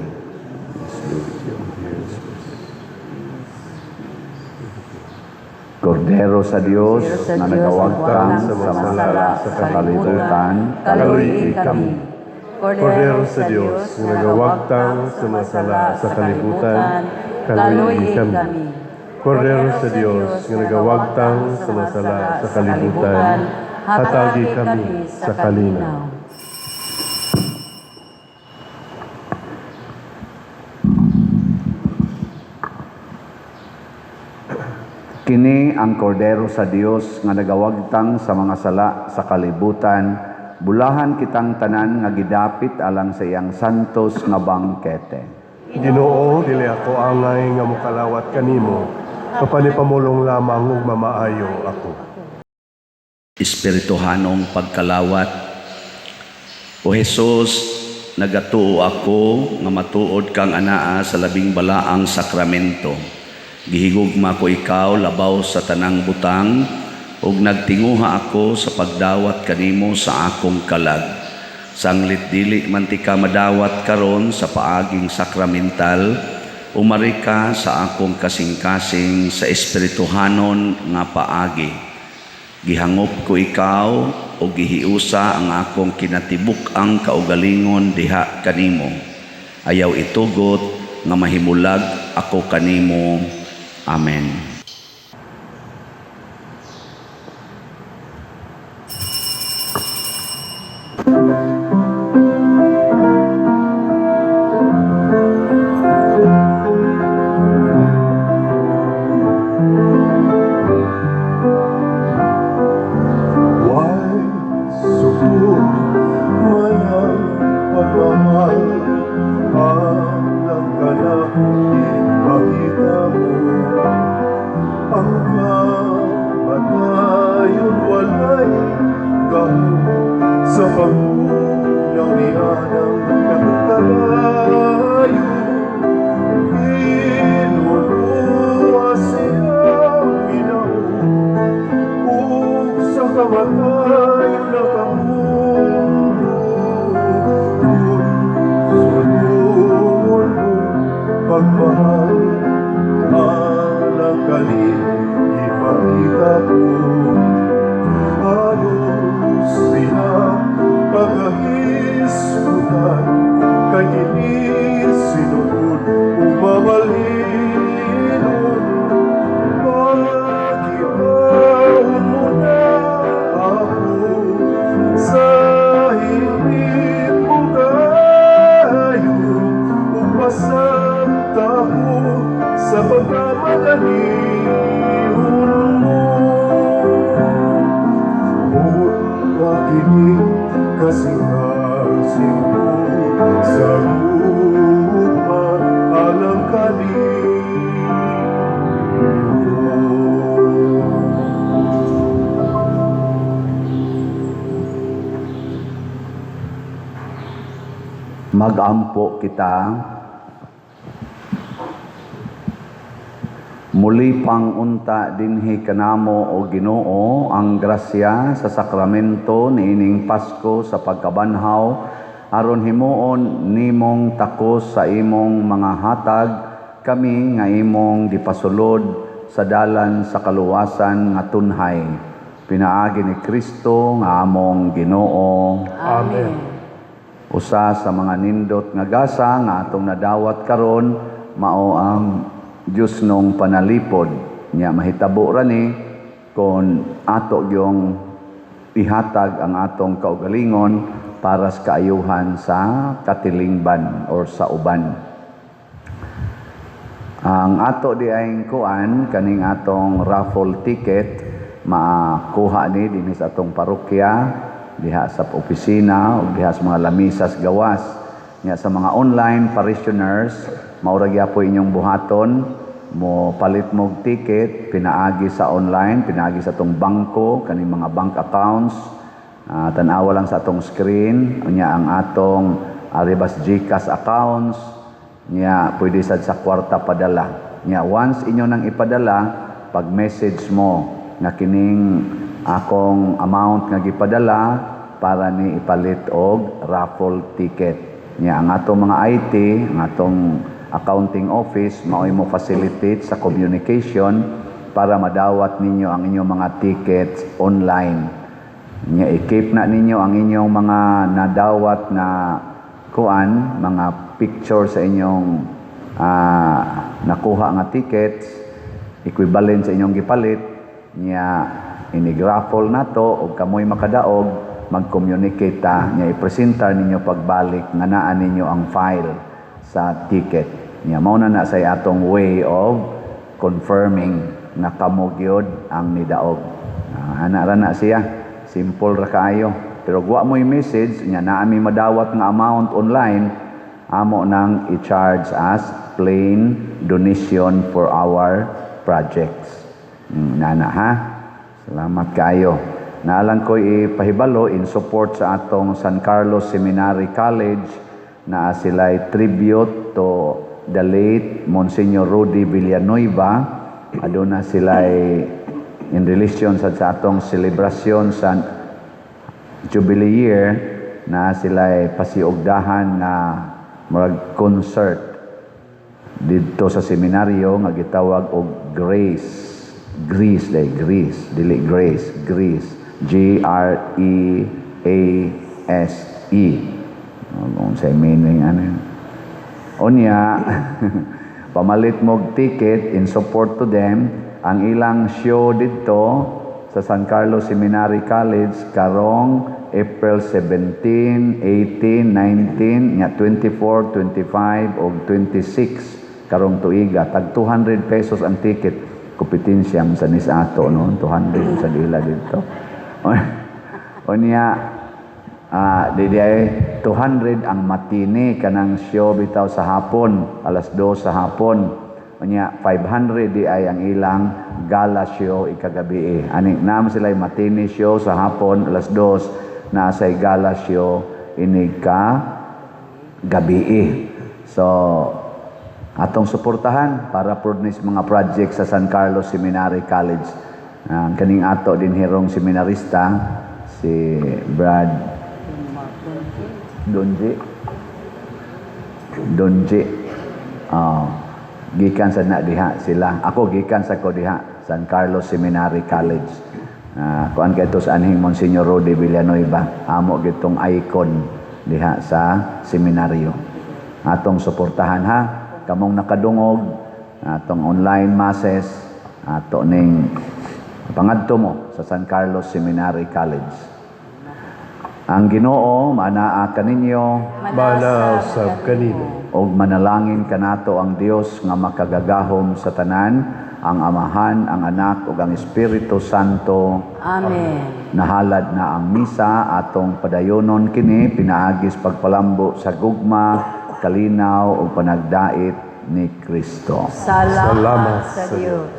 Kordero sa Dios na nagawagtang sa masala sa kalibutan, kaluy kami. Kordero sa Diyos, na nagawagtang sa masala sa kalibutan, kaluy kami. Kordero sa Dios, nga nagawagtang sa masala sa kalibutan, hatagi kami sa kalinaw. Kini ang kordero sa Dios nga nagawagtang sa mga sala sa kalibutan, bulahan kitang tanan nga gidapit alang sa iyang santos nga bangkete. Ginoo, dili ako angay nga mukalawat kanimo, kapanipamulong lamang ug mamaayo ako. Espirituhanong pagkalawat, O Jesus, nagatuo ako nga matuod kang anaa sa labing balaang sakramento. Gihigugma ko ikaw labaw sa tanang butang, ug nagtinguha ako sa pagdawat kanimo sa akong kalag. Sanglit dili man ti ka madawat karon sa paaging sakramental, umari ka sa akong kasing-kasing sa espirituhanon nga paagi. Gihangop ko ikaw o gihiusa ang akong kinatibuk ang kaugalingon diha kanimo. Ayaw itugot nga mahimulag ako kanimo. Amen. Sa pagkulang niya ng kakalayo, inuluwa siyang minaw, sa kamatay na kamundo. Sunod pagmahal, alang kanino ipakita ko. Pagkahismutan kay inisinunod umamalinon. Pagkitaon mo na ako sa higit mo kayo, upasanta ko sa pagkamadalion mo. Kining kasing-kasing mo sa luma alang kanino. Mag-ampo kita. Muli pang unta dinhi kanamo o Ginoo ang grasya sa sakramento niining Pasko sa pagkabanhaw aron himuon nimong takos sa imong mga hatag kami nga imong gipasulod sa dalan sa kaluwasan nga tunhay. Pinaagi ni Kristo nga among Ginoo. Amen. Usa sa mga nindot nga gasa nga atong nadawat karon mao ang Diyos nung panalipod niya mahitabo ra ni kung ato yung ihatag ang atong kaugalingon para sa kaayuhan sa katilingban or sa uban. Ang ato di ay kuan kaning atong raffle ticket makuha ni dinhi sa atong parokya diha sa opisina o diha sa mga lamisas gawas niya sa mga online parishioners. Maurag po inyong buhaton, mo palit mo ticket, pinaagi sa online, pinaagi sa atong bangko, kaning mga bank accounts, tanawa lang sa atong screen, niya ang atong Aribas GCash accounts, niya pwede sad sa kwarta padala. Niya once inyo nang ipadala, pag message mo nga kining akong amount nga gipadala para ni ipalit og raffle ticket. Niya ang atong mga IT, ang atong accounting office, mao'y mo facilitate sa communication para madawat ninyo ang inyong mga tickets online. Nya i-keep na ninyo ang inyong mga nadawat na kuan, mga picture sa inyong nakuha nga tickets equivalent sa inyong gipalit niya inigrapol nato o kamoy makadaog mag-communicate ta niya ipresenta ninyo pagbalik nga naa ninyo ang file sa ticket niya mao na sa atong way of confirming na kamo gyud ang nidaog. Ana ra na siya, simple ra kaayo. Pero wa mo yung message niya na ami madawat nga amount online, amo nang i-charge as plain donation for our projects. Nana ha. Salamat kayo. Naalang ko ipahibalo in support sa atong San Carlos Seminary College na sila'y tribute to the late Monsignor Rudy Villanueva. Aduna sila'y in relation sa atong celebration sa Jubilee year na sila'y pasiugdahan na mag-concert dito sa seminaryo nga gitawag og Grace. Greece, dili Grace, Greece. G-R-E-A-S-E. Kung sa meaning, ano yun. Unya, pamalit mog ticket in support to them, ang ilang show dito sa San Carlos Seminary College, karong April 17, 18, 19, 24, 25, o 26, karong tuiga. Tag 200 pesos ang ticket. Kompetensya sa nisato, no? 200 sa dila dito. Unya, di ay 200 ang matine kanang show bitaw sa hapon, alas 2 sa hapon. Unya 500 di ay ang ilang gala show ikagabi. Ani naman sila matine show sa hapon alas 2 na sa gala show inig ka gabi. So atong suportahan para produce mga project sa San Carlos Seminary College. Ang kaning ato din hirong seminarista si Brad Donji. Gikan sa na diha sila. Ako gikan sa ko diha San Carlos Seminary College. Kuan kay to sa anhing Monsignor Rudy Villanueva. Amo gitong icon diha sa seminaryo. Atong suportahan ha. Kamong nakadungog atong online masses ato ning pangadto mo sa San Carlos Seminary College. Ang Ginoo manaa kaninyo, Manausab kanino. og manalangin kanato ang Dios nga makagagahom sa tanan, ang Amahan, ang Anak ug ang Espiritu Santo. Amen. Nahalad na ang misa atong padayonon kini pinaagis pagpalambo sa gugma, kalinaw ug panagdait ni Kristo. Salamat Salamat sa sa Diyos.